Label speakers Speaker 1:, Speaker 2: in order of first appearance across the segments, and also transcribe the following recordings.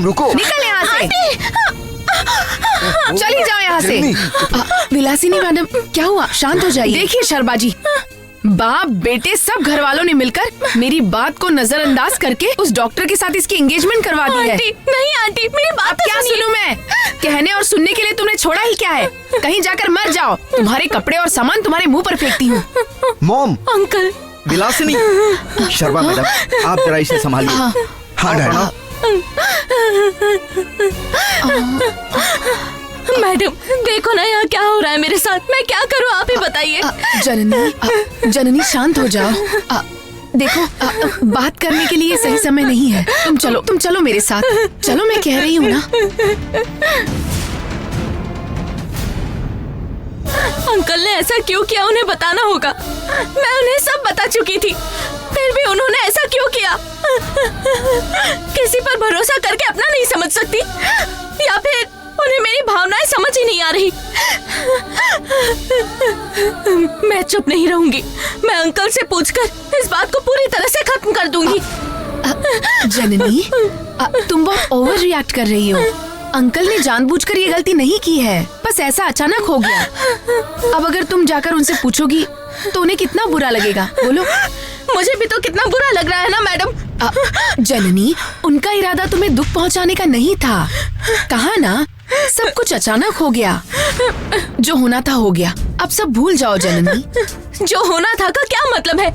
Speaker 1: रुको,
Speaker 2: निकल यहाँ से, चली जाओ यहाँ से। विलासिनी मैडम, क्या हुआ? शांत हो जाइए। देखिए शर्मा जी, बाप बेटे सब घर वालों ने मिलकर मेरी बात को नजरअंदाज करके उस डॉक्टर के साथ इसकी एंगेजमेंट करवा दी है।
Speaker 3: नहीं आंटी, मेरी बात तो
Speaker 2: क्या सुनूं मैं? कहने और सुनने के लिए तुमने छोड़ा ही क्या है? कहीं जाकर मर जाओ। तुम्हारे कपड़े और सामान तुम्हारे मुंह पर फेंकती हूँ।
Speaker 1: Mom,
Speaker 3: uncle.
Speaker 1: Vilasini, Sharma madam, आप जरा इसे संभालिए। हाँ डैड।
Speaker 3: मैडम देखो ना यहाँ क्या हो रहा है मेरे साथ, मैं क्या करूँ आप ही बताइए।
Speaker 2: जननी शांत हो जाओ। देखो, बात करने के लिए सही समय नहीं है। तुम चलो मेरे साथ। चलो, मैं कह रही हूँ ना।
Speaker 3: अंकल ने ऐसा क्यों किया उन्हें बताना होगा। मैं उन्हें सब बता चुकी थी, फिर भी उन्होंने ऐसा क्यों किया। किसी पर भरोसा करके अपना नहीं समझ सकती, या फिर उन्हें मेरी भावनाएं समझ ही नहीं आ रही। मैं चुप नहीं रहूंगी, मैं अंकल से पूछकर इस बात को पूरी तरह से खत्म कर दूंगी।
Speaker 2: जननी, तुम बहुत ओवर रिएक्ट कर रही हो। अंकल ने जानबूझकर ये गलती नहीं की है, बस ऐसा अचानक हो गया। अब अगर तुम जाकर उनसे पूछोगी तो उन्हें कितना बुरा लगेगा, बोलो।
Speaker 3: मुझे भी तो कितना बुरा लग रहा है ना मैडम।
Speaker 2: जननी, उनका इरादा तुम्हें दुख पहुंचाने का नहीं था। कहा ना, सब कुछ अचानक हो गया। जो होना था हो गया, अब सब भूल जाओ जननी।
Speaker 3: जो होना था का क्या मतलब है?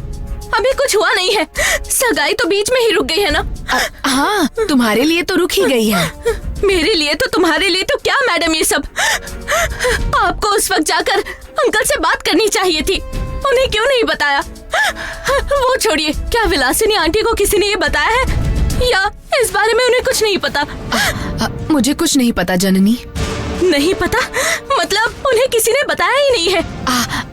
Speaker 3: अभी कुछ हुआ नहीं है, सगाई तो बीच में ही रुक गई है ना।
Speaker 2: हाँ, तुम्हारे लिए तो रुक ही गई है।
Speaker 3: मेरे लिए तो, तुम्हारे लिए तो क्या मैडम ये सब? आपको उस वक्त जाकर अंकल से बात करनी चाहिए थी, उन्हें क्यों नहीं बताया? वो छोड़िए, क्या विलासिनी आंटी को किसी ने ये बताया है, या इस बारे में उन्हें कुछ नहीं पता?
Speaker 2: मुझे कुछ नहीं पता जननी।
Speaker 3: नहीं पता मतलब उन्हें किसी ने बताया ही नहीं है?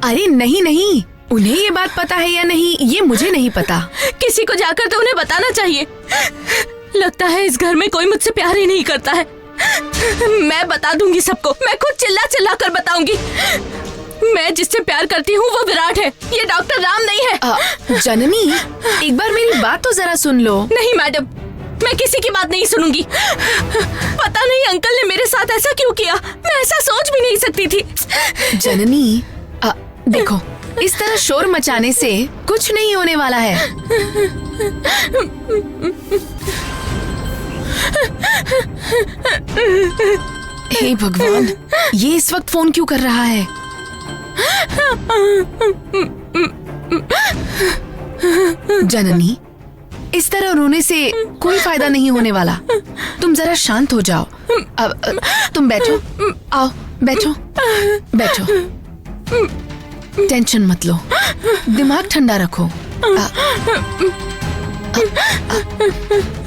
Speaker 2: अरे नहीं, उन्हें ये बात पता है या नहीं ये मुझे नहीं पता।
Speaker 3: किसी को जाकर तो उन्हें बताना चाहिए। लगता है इस घर में कोई मुझसे प्यार ही नहीं करता है। मैं बता दूंगी सबको, मैं खुद चिल्ला चिल्ला कर बताऊंगी। मैं जिससे प्यार करती हूँ वो विराट है, ये डॉक्टर राम नहीं है।
Speaker 2: जननी, एक बार मेरी बात तो जरा सुन लो।
Speaker 3: नहीं मैडम, मैं किसी की बात नहीं सुनूंगी। पता नहीं अंकल ने मेरे साथ ऐसा क्यों किया, मैं ऐसा सोच भी नहीं सकती थी।
Speaker 2: जननी, देखो, इस तरह शोर मचाने से कुछ नहीं होने वाला है। हे भगवान, ये इस वक्त फोन क्यों कर रहा है? जननी, इस तरह रोने से कोई फायदा नहीं होने वाला। तुम जरा शांत हो जाओ। तुम बैठो, आओ बैठो। टेंशन मत लो, दिमाग ठंडा रखो।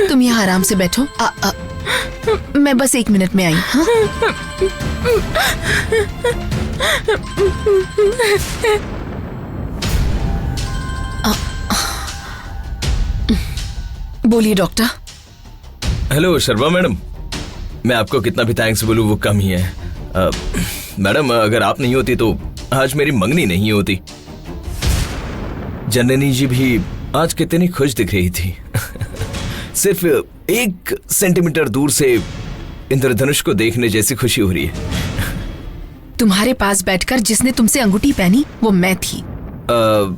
Speaker 2: तुम यहाँ आराम से बैठो। मैं बस 1 मिनट में आई। हाँ? बोलिए डॉक्टर।
Speaker 4: हेलो शर्मा मैडम, मैं आपको कितना भी थैंक्स बोलूं वो कम ही है। मैडम, अगर आप नहीं होती तो आज मेरी मंगनी नहीं होती। जननी जी भी आज कितनी खुश दिख रही थी। सिर्फ 1 सेंटीमीटर दूर से इंद्रधनुष को देखने जैसी खुशी हो रही है।
Speaker 2: तुम्हारे पास बैठकर जिसने तुमसे अंगूठी पहनी वो मैं थी।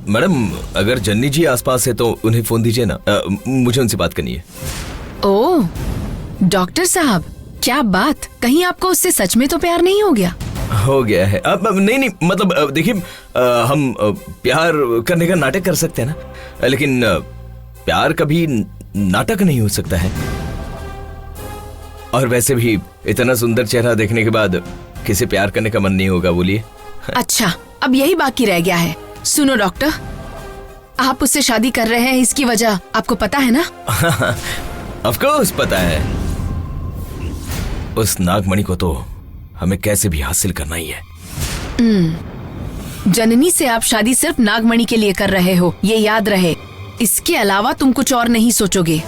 Speaker 4: मैडम, अगर जन्नी जी आसपास है तो उन्हें फोन दीजिए ना, मुझे उनसे बात करनी है।
Speaker 2: ओह डॉक्टर साहब, क्या बात, कहीं आपको उससे सच में तो प्यार नहीं हो गया?
Speaker 4: हो गया है। अब नहीं मतलब देखिए, हम प्यार करने का नाटक कर सकते हैं ना, लेकिन प्यार कभी नाटक नहीं हो सकता है। और वैसे भी इतना सुंदर चेहरा देखने के बाद किसे प्यार करने का मन नहीं होगा, बोलिए।
Speaker 2: अच्छा, अब यही बाकी रह गया है। सुनो डॉक्टर, आप उससे शादी कर रहे हैं, इसकी वजह आपको पता है ना?
Speaker 4: ऑफ कोर्स पता है। उस नागमणि को तो हमें कैसे भी हासिल करना ही है।
Speaker 2: जननी से आप शादी सिर्फ नागमणि के लिए कर रहे हो, ये याद रहे। इसके अलावा तुम कुछ और नहीं सोचोगे।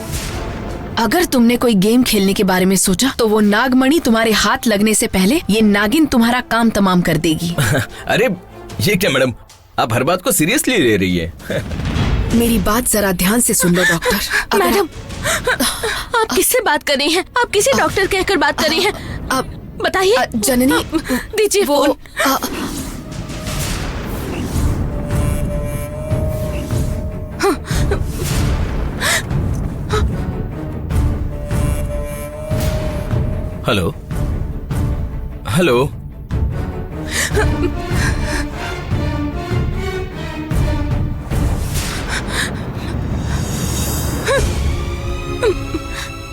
Speaker 2: अगर तुमने कोई गेम खेलने के बारे में सोचा तो वो नागमणि तुम्हारे हाथ लगने से पहले ये नागिन तुम्हारा काम तमाम कर देगी।
Speaker 4: अरे ये क्या मैडम, आप हर बात को सीरियसली ले रही है।
Speaker 2: मेरी बात जरा ध्यान से सुन लो डॉक्टर।
Speaker 3: मैडम, आप किससे बात कर रही हैं? आप किसी डॉक्टर कहकर बात कर रही हैं?
Speaker 2: अब
Speaker 3: बताइए।
Speaker 2: जननी
Speaker 3: दीजिए फोन।
Speaker 4: Hello hello.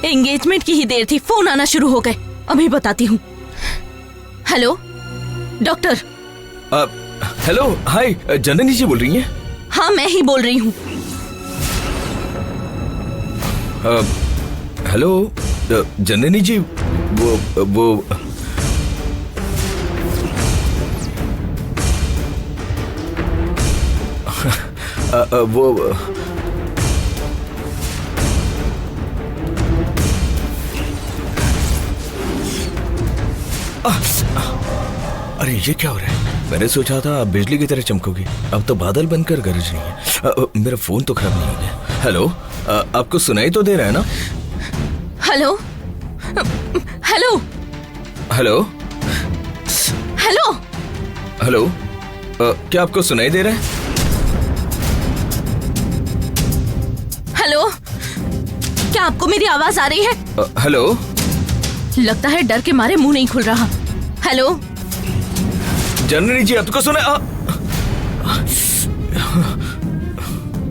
Speaker 3: एंगेजमेंट की ही देर थी, फोन आना शुरू हो गए। अभी बताती हूँ। Hello doctor.
Speaker 4: हेलो हाय, जननी जी बोल रही हैं?
Speaker 3: हाँ मैं ही बोल रही हूँ।
Speaker 4: हेलो जननी जी, वो वो अरे ये क्या हो रहा है? मैंने सोचा था आप बिजली की तरह चमकोगी, अब तो बादल बनकर गरज रही है। मेरा फोन तो खराब नहीं हो गया। हेलो, आपको सुनाई तो दे रहा है ना?
Speaker 3: Hello hello
Speaker 4: hello
Speaker 3: hello
Speaker 4: hello, क्या आपको सुनाई दे रहा है?
Speaker 3: हेलो, क्या आपको मेरी आवाज आ रही है?
Speaker 4: हेलो,
Speaker 3: लगता है डर के मारे मुंह नहीं खुल रहा। हेलो
Speaker 4: जननी जी, आपको सुना?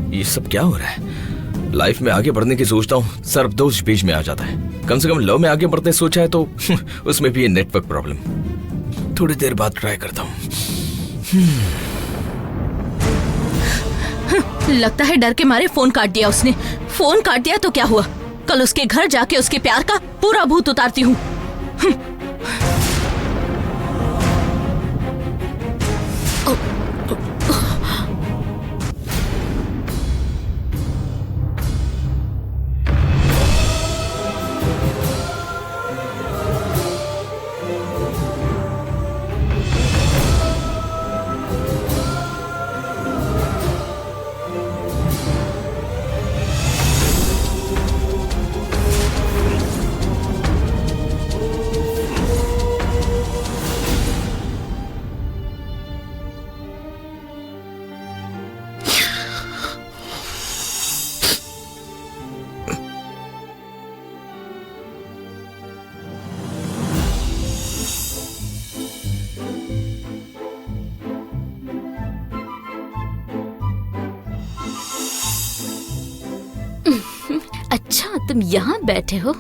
Speaker 4: ये सब क्या हो रहा है? लाइफ में आगे बढ़ने की सोचता हूँ, सर्वदोष बीच में आ जाता है। कम से कम लव में आगे बढ़ने सोचा है तो उसमें भी ये नेटवर्क प्रॉब्लम। थोड़ी देर बाद ट्राई करता हूँ।
Speaker 3: लगता है डर के मारे फोन काट दिया उसने। फोन काट दिया तो क्या हुआ, कल उसके घर जाके उसके प्यार का पूरा भूत उतारती हूँ।
Speaker 5: अच्छा तुम यहाँ बैठे हो?